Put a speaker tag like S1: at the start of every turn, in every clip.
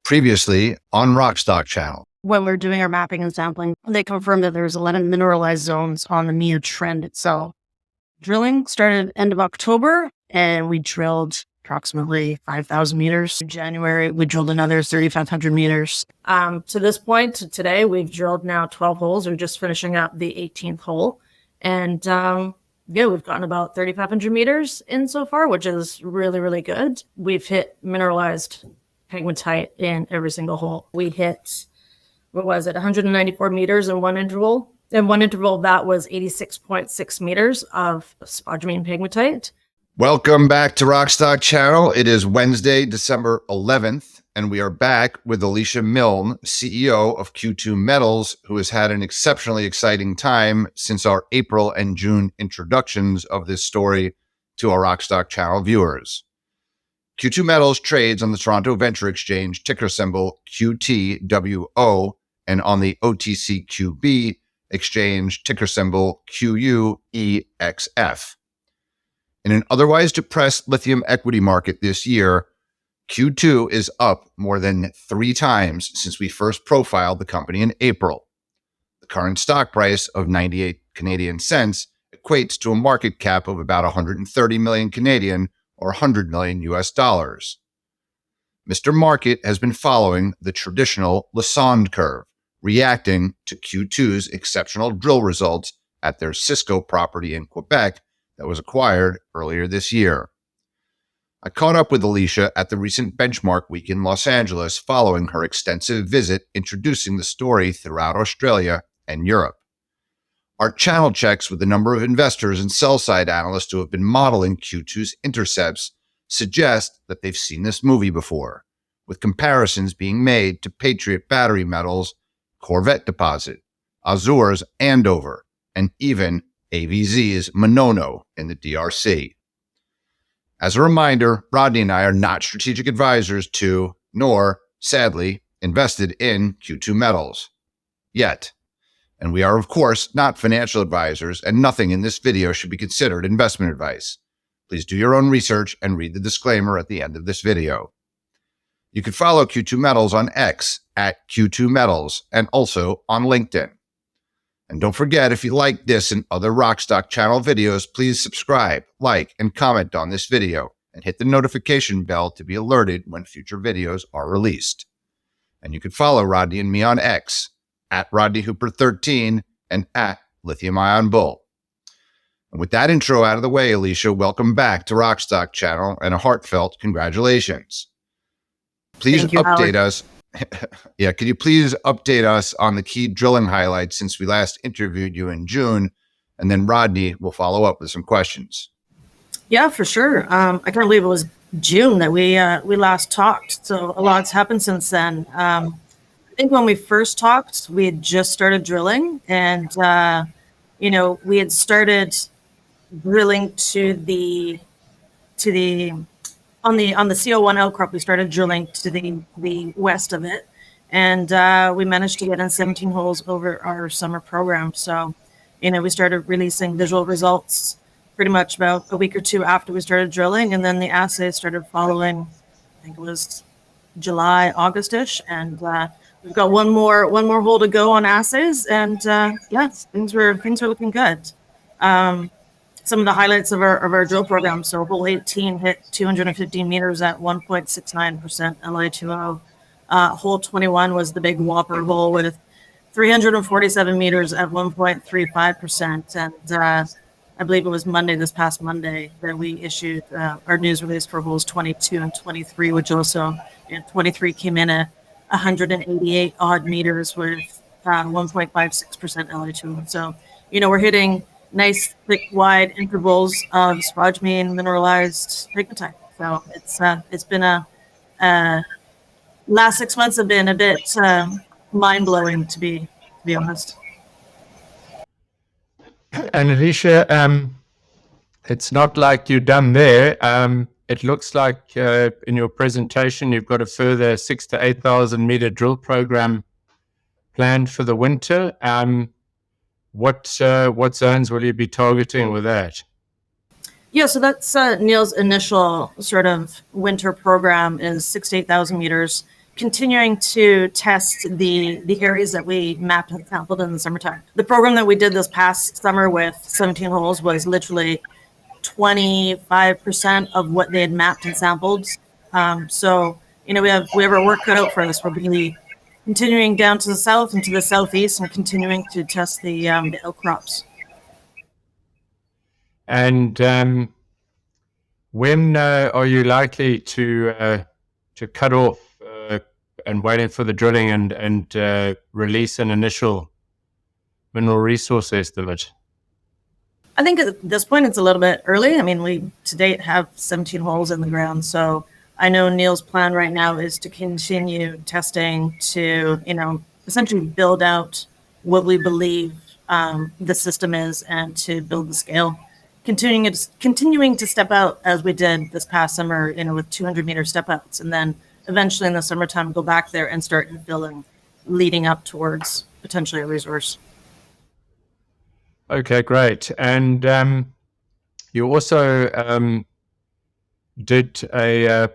S1: Previously on Rockstock Channel.
S2: When we're doing our mapping and sampling, they confirmed that there's 11 mineralized zones on the Milne trend itself. Drilling started end of October, and we drilled approximately 5,000 meters. In January, we drilled another 3,500 meters. To this point, today, we've drilled now 12 holes. We're just finishing up the 18th hole. And we've gotten about 3,500 meters in so far, which is really, really good. We've hit mineralized pegmatite in every single hole. We hit, 194 meters in one interval. In one interval, that was 86.6 meters of spodumene pegmatite.
S1: Welcome back to Rockstock Channel. It is Wednesday, December 11th, and we are back with Alicia Milne, CEO of Q2 Metals, who has had an exceptionally exciting time since our April and June introductions of this story to our Rockstock Channel viewers. Q2 Metals trades on the Toronto Venture Exchange, ticker symbol QTWO, and on the OTCQB exchange, ticker symbol QUEXF. In an otherwise depressed lithium equity market this year, Q2 is up more than 3 times since we first profiled the company in April. The current stock price of 98 Canadian cents equates to a market cap of about 130 million Canadian or 100 million US dollars. Mr. Market has been following the traditional Lassonde curve, reacting to Q2's exceptional drill results at their Cisco property in Quebec that was acquired earlier this year. I caught up with Alicia at the recent Benchmark Week in Los Angeles following her extensive visit introducing the story throughout Australia and Europe. Our channel checks with the number of investors and sell-side analysts who have been modeling Q2's intercepts suggest that they've seen this movie before, with comparisons being made to Patriot Battery Metals' Corvette deposit, Azur's Andover, and even AVZ's Monono in the DRC. As a reminder, Rodney and I are not strategic advisors to, nor, sadly, invested in Q2 Metals. Yet. And we are, of course, not financial advisors, and nothing in this video should be considered investment advice. Please do your own research and read the disclaimer at the end of this video. You can follow Q2 Metals on X at Q2 Metals and also on LinkedIn. And don't forget, if you like this and other Rockstock Channel videos, please subscribe, like, and comment on this video, and hit the notification bell to be alerted when future videos are released. And you can follow Rodney and me on X, at RodneyHooper13 and at Lithium Ion Bull. And with that intro out of the way, Alicia, welcome back to Rockstock Channel and a heartfelt congratulations. Please update us. Yeah, could you please update us on the key drilling highlights since we last interviewed you in June? And then Rodney will follow up with some questions.
S2: Yeah, for sure. I can't believe it was June that we last talked. So a lot's happened since then. I think when we first talked, we had just started drilling, and we had started drilling on the CO1 outcrop. We started drilling to the west of it, and we managed to get in 17 holes over our summer program. So, we started releasing visual results pretty much about a week or two after we started drilling, and then the assay started following. I think it was July, August-ish, and we've got one more hole to go on assays, and things are looking good. Some of the highlights of our drill program. So hole 18 hit 215 meters at 1.69% Li2O. Hole 21 was the big whopper hole with 347 meters at 1.35%. And I believe it was this past Monday, that we issued our news release for holes 22 and 23, which also, 23 came in at 188 odd meters with 1.56% Li2O. So, we're hitting nice, thick, wide intervals of spodumene mineralized pegmatite. So it's been last 6 months have been a bit mind blowing, to be honest.
S3: And Alicia, it's not like you're done there. It looks like in your presentation you've got a further 6,000 to 8,000 meter drill program planned for the winter. What zones will you be targeting with that?
S2: Yeah, so that's Neil's initial sort of winter program is 6,000 to 8,000 meters continuing to test the areas that we mapped and sampled in the summertime. The program that we did this past summer with 17 holes was literally 25% of what they had mapped and sampled. So, we have our work cut out for us. We're going to be continuing down to the south and to the southeast and continuing to test the outcrops.
S3: And when are you likely to cut off and waiting for the drilling and release an initial mineral resource estimate?
S2: I think at this point it's a little bit early. I mean, we to date have 17 holes in the ground, so I know Neil's plan right now is to continue testing to, essentially build out what we believe the system is and to build the scale. Continuing to step out as we did this past summer, with 200-meter step outs, and then eventually in the summertime go back there and start infilling, leading up towards potentially a resource.
S3: Okay, great. And you also did some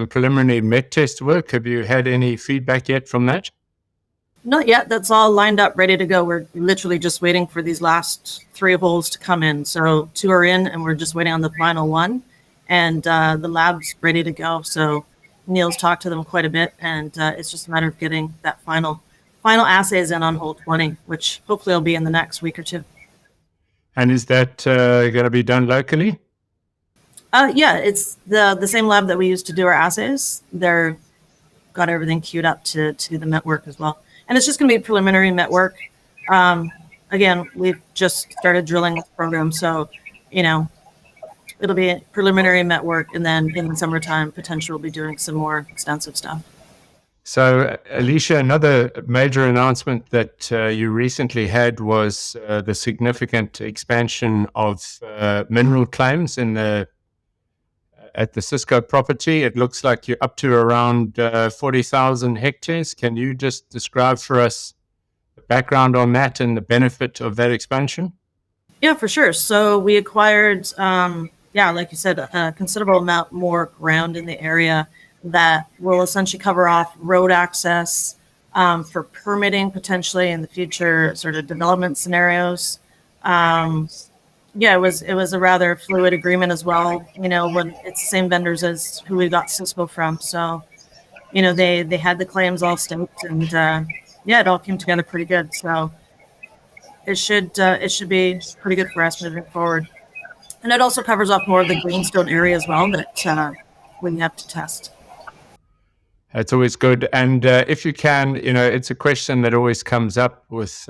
S3: preliminary met test work. Have you had any feedback yet from that?
S2: Not yet. That's all lined up, ready to go. We're literally just waiting for these last 3 holes to come in. So 2 are in, and we're just waiting on the final one. And the lab's ready to go. So Neil's talked to them quite a bit, and it's just a matter of getting that final assays in on hole 20, which hopefully will be in the next week or 2.
S3: And is that going to be done locally?
S2: Yeah, it's the same lab that we used to do our assays. They're got everything queued up to do the met work as well. And it's just going to be preliminary met work. Again, we've just started drilling this program, so, it'll be a preliminary met work, and then in the summertime, potentially we'll be doing some more extensive stuff.
S3: So, Alicia, another major announcement that you recently had was the significant expansion of mineral claims at the Cisco property. It looks like you're up to around 40,000 hectares. Can you just describe for us the background on that and the benefit of that expansion?
S2: Yeah, for sure. So we acquired, like you said, a considerable amount more ground in the area that will essentially cover off road access for permitting potentially in the future sort of development scenarios. It was a rather fluid agreement as well, when it's the same vendors as who we got Cisco from. So, they had the claims all staked, and it all came together pretty good. So it should be pretty good for us moving forward. And it also covers off more of the greenstone area as well that we have to test.
S3: That's always good. And if you can, it's a question that always comes up with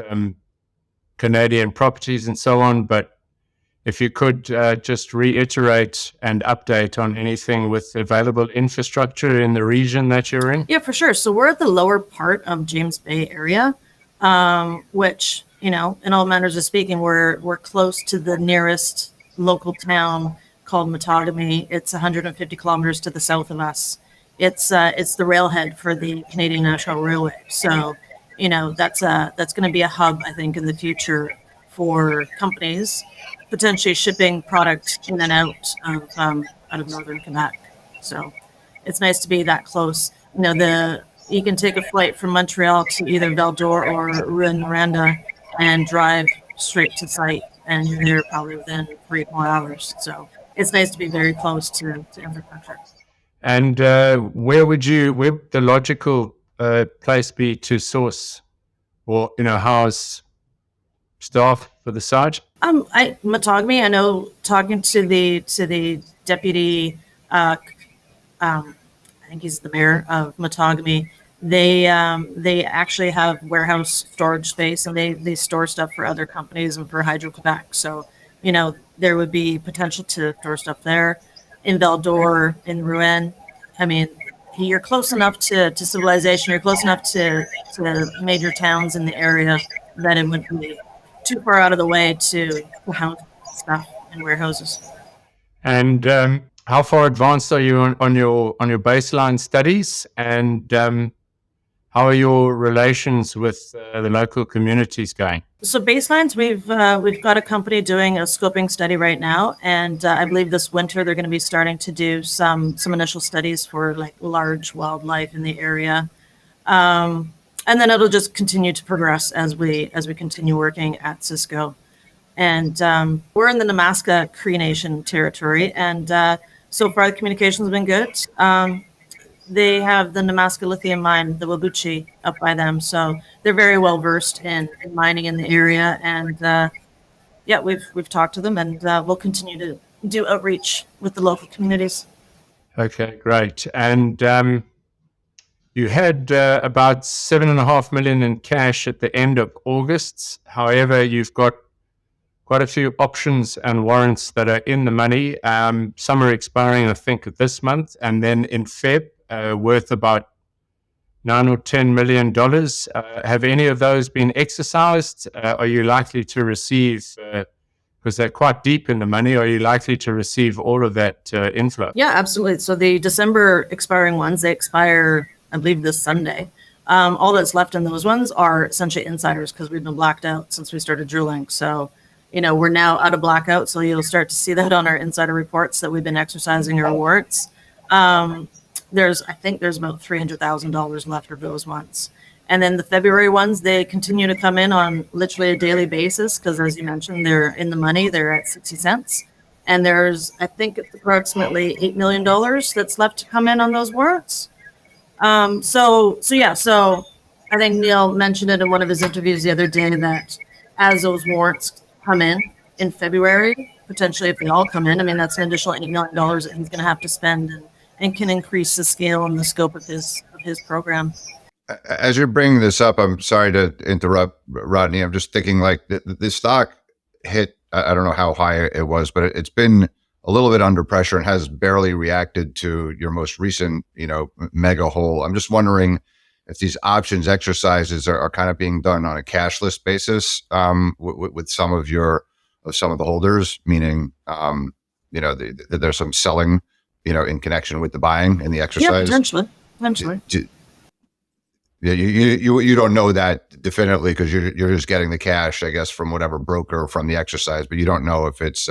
S3: Canadian properties and so on, but if you could just reiterate and update on anything with available infrastructure in the region that you're in.
S2: Yeah, for sure. So we're at the lower part of James Bay area, which, in all manners of speaking, we're close to the nearest local town called Metallurgical. It's 150 kilometers to the south of us. It's the railhead for the Canadian National Railway. So, that's going to be a hub, I think, in the future for companies potentially shipping product in and out of northern Quebec. So it's nice to be that close. You can take a flight from Montreal to either Val-d'Or or Rouyn-Noranda and drive straight to site, and you're there probably within 3 or 4 hours. So it's nice to be very close to infrastructure.
S3: And where would the logical place be to source or house staff for the site?
S2: Metallurgical, I know, talking to the deputy, I think he's the mayor of Metallurgical. They actually have warehouse storage space, and they store stuff for other companies and for Hydro-Quebec. So, there would be potential to store stuff there. In Val-d'Or, in Rouyn, I mean, you're close enough to civilization. You're close enough to major towns in the area that it wouldn't be too far out of the way to house stuff in warehouses.
S3: And how far advanced are you on your baseline studies? And how are your relations with the local communities going?
S2: So baselines, we've got a company doing a scoping study right now, and I believe this winter they're going to be starting to do some initial studies for like large wildlife in the area, and then it'll just continue to progress as we continue working at Cisco. And we're in the Namaska Cree Nation territory, and so far the communications have been good. They have the Namaska lithium mine, the Wabuchi, up by them, so they're very well versed in mining in the area. And yeah, we've talked to them, and we'll continue to do outreach with the local communities.
S3: Okay, great. And you had about $7.5 million in cash at the end of August. However, you've got quite a few options and warrants that are in the money. Some are expiring, I think, this month, and then in Feb, worth about $9 or $10 million. Have any of those been exercised? Are you likely to receive, because they're quite deep in the money, are you likely to receive all of that inflow?
S2: Yeah, absolutely. So the December expiring ones, they expire, I believe, this Sunday. All that's left in those ones are essentially insiders because we've been blacked out since we started drilling. So, we're now out of blackout. So you'll start to see that on our insider reports that we've been exercising our warrants. I think there's about $300,000 left of those ones. And then the February ones, they continue to come in on literally a daily basis because, as you mentioned, they're in the money. They're at 60 cents. And there's, I think it's approximately $8 million that's left to come in on those warrants. So I think Neil mentioned it in one of his interviews the other day that as those warrants come in February, potentially if they all come in, I mean, that's an additional $8 million that he's going to have to spend and can increase the scale and the scope of his program.
S1: As you're bringing this up, I'm sorry to interrupt, Rodney. I'm just thinking like the stock hit, I don't know how high it was, but it's been a little bit under pressure and has barely reacted to your most recent, mega hole. I'm just wondering if these options exercises are kind of being done on a cashless basis with some of the holders, meaning, there's some selling, in connection with the buying and the exercise.
S2: Yeah, potentially.
S1: Yeah, you don't know that definitively because you're just getting the cash, I guess, from whatever broker from the exercise, but you don't know if it's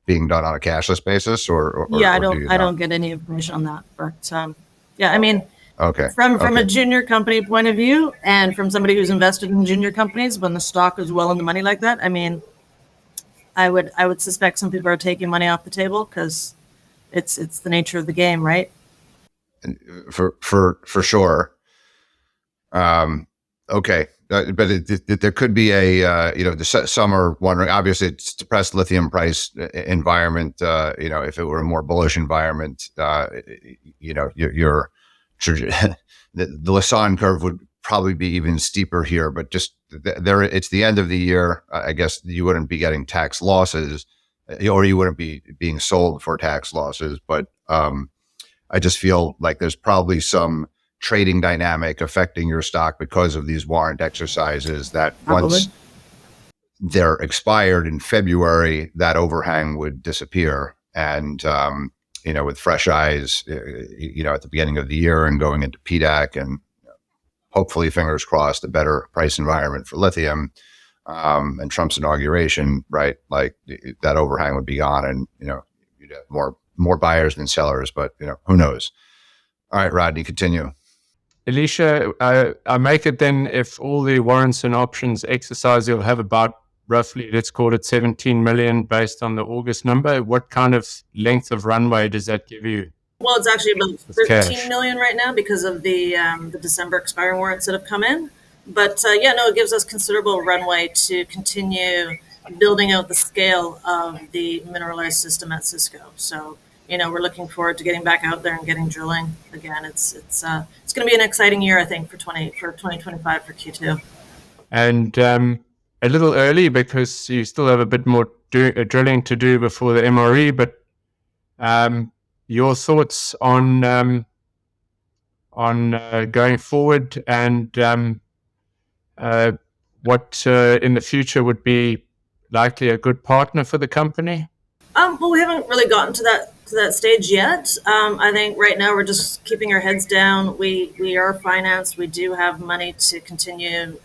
S1: being done on a cashless basis or
S2: yeah,
S1: or
S2: I don't get any information on that, but yeah, I mean,
S1: okay,
S2: from a junior company point of view, and from somebody who's invested in junior companies, when the stock is well in the money like that, I mean, I would suspect some people are taking money off the table because it's the nature of the game, right?
S1: For sure. Okay. But there could be some are wondering, obviously it's depressed lithium price environment. If it were a more bullish environment, your the Lassonde curve would probably be even steeper here, but just it's the end of the year. I guess you wouldn't be getting tax losses or you wouldn't be being sold for tax losses. But, I just feel like there's probably some trading dynamic affecting your stock because of these warrant exercises that once they're expired in February, that overhang would disappear. And, with fresh eyes, at the beginning of the year and going into PDAC and hopefully, fingers crossed, a better price environment for lithium and Trump's inauguration, right? Like that overhang would be gone and, you'd have more buyers than sellers, but, who knows? All right, Rodney, continue.
S3: Alicia, I make it then if all the warrants and options exercise, you'll have about roughly, let's call it 17 million based on the August number. What kind of length of runway does that give you?
S2: Well, it's actually about 13 million right now because of the December expiring warrants that have come in. But it gives us considerable runway to continue building out the scale of the mineralized system at Cisco. So, we're looking forward to getting back out there and getting drilling again. It's going to be an exciting year, I think, for 2025 for Q2.
S3: And a little early because you still have a bit more drilling to do before the MRE. But your thoughts on going forward and what in the future would be likely a good partner for the company?
S2: Well, we haven't really gotten to to that stage yet. I think right now we're just keeping our heads down. We are financed. We do have money to continue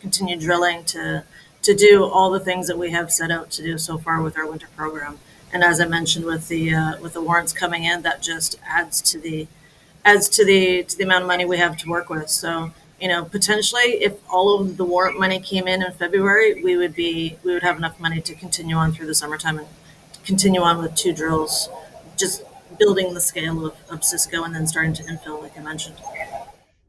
S2: drilling to do all the things that we have set out to do so far with our winter program. And as I mentioned, with the warrants coming in, that just adds to the amount of money we have to work with. So, potentially, if all of the warrant money came in February, we would have enough money to continue on through the summertime and continue on with 2 drills, just building the scale of Cisco and then starting to infill, like I mentioned.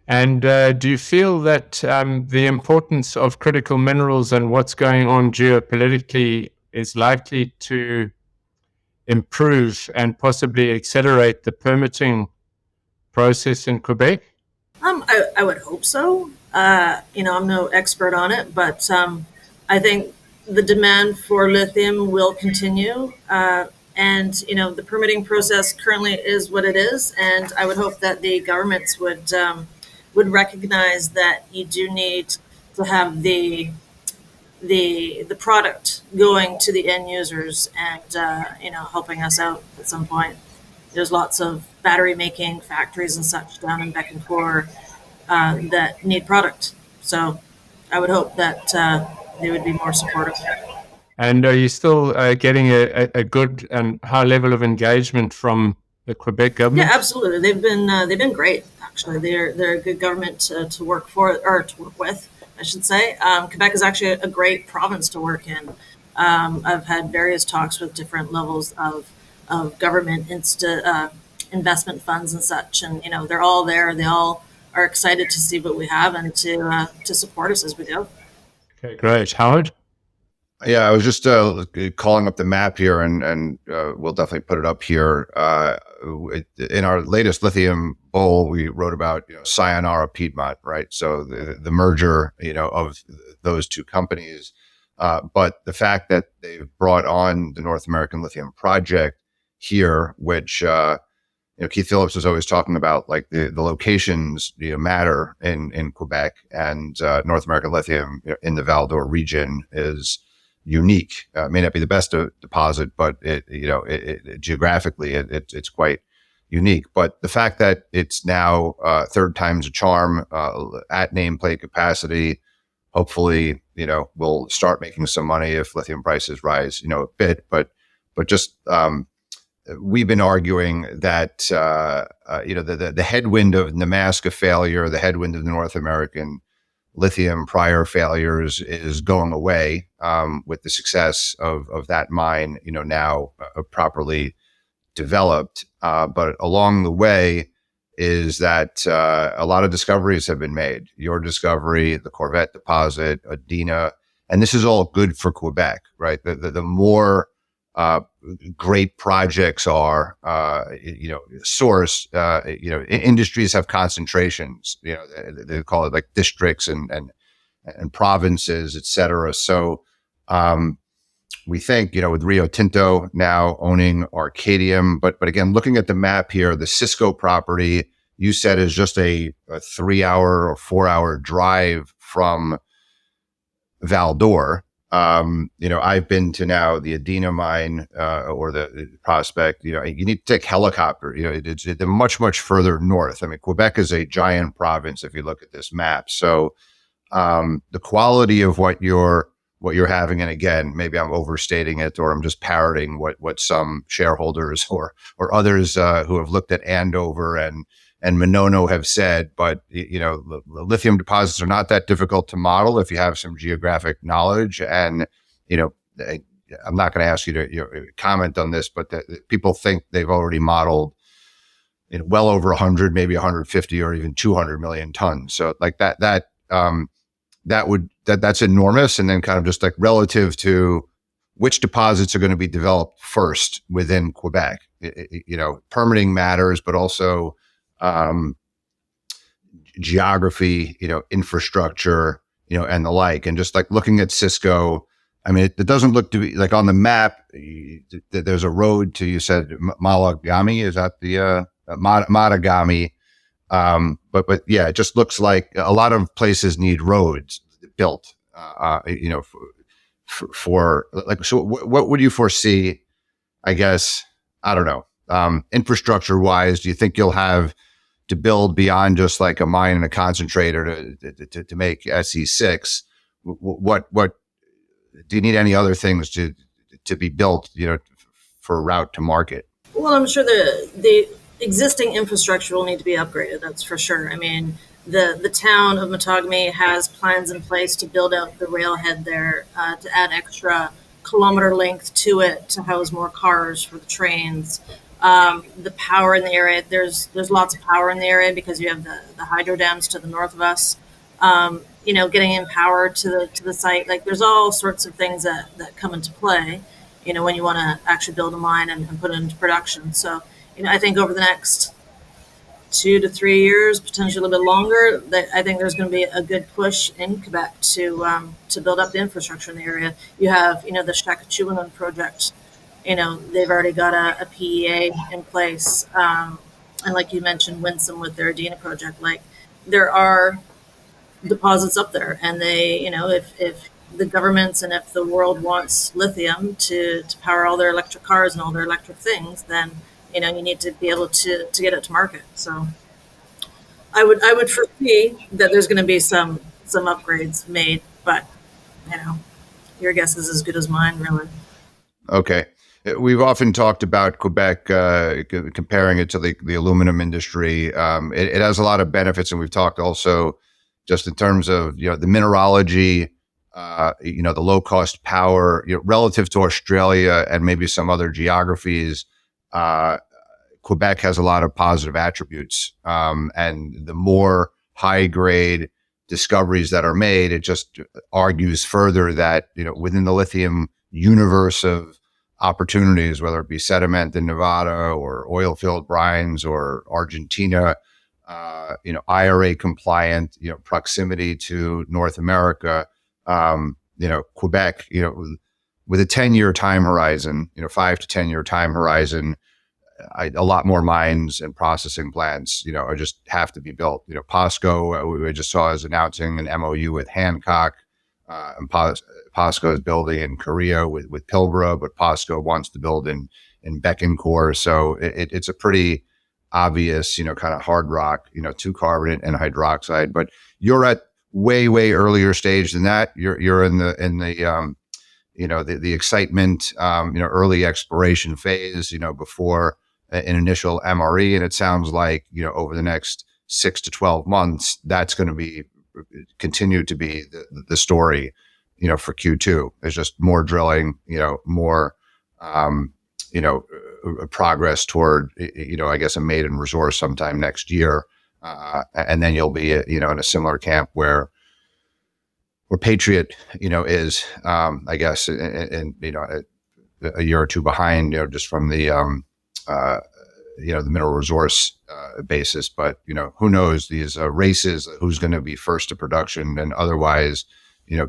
S3: And do you feel that the importance of critical minerals and what's going on geopolitically is likely to improve and possibly accelerate the permitting process in Quebec?
S2: I would hope so. I'm no expert on it, but I think the demand for lithium will continue. And the permitting process currently is what it is, and I would hope that the governments would recognize that you do need to have the product going to the end users and helping us out at some point. There's lots of battery making factories and such down in Bécancour that need product. So I would hope that they would be more supportive.
S3: And are you still getting a good and high level of engagement from the Quebec government?
S2: Yeah, absolutely. They've been great. Actually, they're a good government to work for, or to work with, I should say. Quebec is actually a great province to work in. I've had various talks with different levels of government investment funds and such, and they're all there. They all are excited to see what we have and to support us as we go.
S3: Okay, great. Howard?
S1: Yeah, I was just calling up the map here, and we'll definitely put it up here. In our latest Lithium Bowl, we wrote about Sayonara Piedmont, right? So the merger, of those 2 companies. But the fact that they've brought on the North American Lithium Project here, which Keith Phillips was always talking about, like the locations matter in Quebec, and North American Lithium in the Val d'Or region is unique. May not be the best deposit, but geographically it's quite unique. But the fact that it's now 3rd time's a charm at nameplate capacity, hopefully we'll start making some money if lithium prices rise a bit. But just we've been arguing that the headwind of Nemaska failure, the headwind of the North American Lithium prior failures is going away with the success of that mine, now properly developed. But along the way is that a lot of discoveries have been made. Your discovery, the Corvette deposit, Adina, and this is all good for Quebec, right? The more great projects are, source, industries have concentrations, they call it like districts and provinces, et cetera. So, we think, with Rio Tinto now owning Arcadium, but again, looking at the map here, the Cisco property, you said, is just a 3-hour or 4-hour drive from Val d'Or. I've been to now the Adina mine or the prospect. You need to take helicopter. It's much, much further north. I mean, Quebec is a giant province if you look at this map. So the quality of what you're having, and again, maybe I'm overstating it, or I'm just parroting what some shareholders or others who have looked at Andover and Monono have said, but the lithium deposits are not that difficult to model if you have some geographic knowledge. And I'm not going to ask you to comment on this, but people think they've already modeled well over 100, maybe 150, or even 200 million tons. So like that's enormous. And then kind of just like relative to which deposits are going to be developed first within Quebec. Permitting matters, but also geography, infrastructure, and the like. And just like looking at Cisco, I mean, it doesn't look to be like on the map. There's a road to, you said Malagami, is that the Matagami? But yeah, it just looks like a lot of places need roads built. For like, so what would you foresee? I guess, I don't know, infrastructure wise, do you think you'll have to build beyond just like a mine and a concentrator to make SE6? What do you need any other things to be built, for a route to market?
S2: Well, I'm sure the existing infrastructure will need to be upgraded. That's for sure. I mean, the town of Metagami has plans in place to build out the railhead there, to add extra kilometer length to it to house more cars for the trains. The power in the area, there's lots of power in the area because you have the hydro dams to the north of us. Getting in power to the site, like there's all sorts of things that come into play, when you want to actually build a mine and put it into production. So, I think over the next 2 to 3 years, potentially a little bit longer, that I think there's going to be a good push in Quebec to build up the infrastructure in the area. You have, the Shakachuanan project. They've already got a PEA in place, and like you mentioned, Winsome with their Adina project. Like there are deposits up there, and they, if the governments and if the world wants lithium to power all their electric cars and all their electric things, then you need to be able to get it to market. So I would foresee that there's going to be some upgrades made, but your guess is as good as mine, really.
S1: Okay. We've often talked about Quebec, comparing it to the aluminum industry. It has a lot of benefits, and we've talked also just in terms of the mineralogy, the low cost power, relative to Australia and maybe some other geographies. Quebec has a lot of positive attributes, and the more high grade discoveries that are made, it just argues further that within the lithium universe of opportunities, whether it be sediment in Nevada or oil filled brines or Argentina, IRA compliant, proximity to North America, Quebec, with a 10-year time horizon, 5 to 10-year time horizon, a lot more mines and processing plants, are just have to be built. POSCO, we just saw is announcing an MOU with Hancock, and POSCO is building in Korea with Pilbara, but POSCO wants to build in Bécancour. So it's a pretty obvious, kind of hard rock, 2-carbonate and hydroxide. But you're at way earlier stage than that. You're in the excitement, early exploration phase, before an initial MRE. And it sounds like, over the next 6 to 12 months, that's going to continue to be the story, for Q2. There's just more drilling, more, progress toward, I guess a maiden resource sometime next year. And then you'll be, in a similar camp where Patriot, is, I guess, and a year or two behind, just from the mineral resource basis. But who knows, these races, who's going to be first to production and otherwise,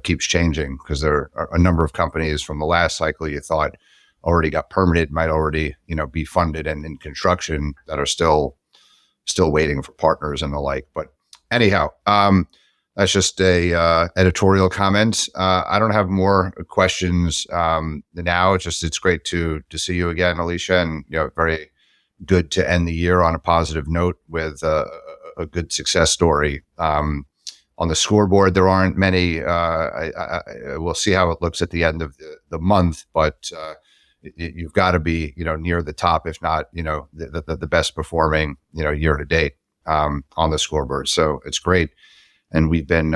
S1: keeps changing, because there are a number of companies from the last cycle you thought already got permitted, might already be funded and in construction, that are still waiting for partners and the like. But anyhow, that's just a editorial comment. I don't have more questions now. It's great to see you again, Alicia, and very good to end the year on a positive note with a good success story. On the scoreboard, there aren't many. We'll see how it looks at the end of the month, but you've got to be near the top, if not the best performing year to date on the scoreboard. So it's great. And we've been,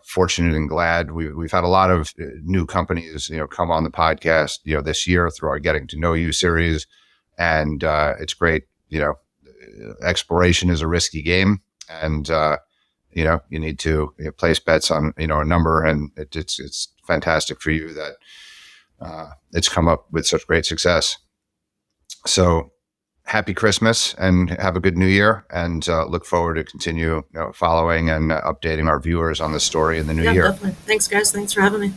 S1: fortunate and glad. We've had a lot of new companies, come on the podcast, this year through our Getting to Know You series. And it's great. Exploration is a risky game, and you need to place bets on a number. And it's fantastic for you that it's come up with such great success. So happy Christmas and have a good New Year, and look forward to continue following and updating our viewers on the story in the new year.
S2: Definitely. Thanks, guys. Thanks for having me.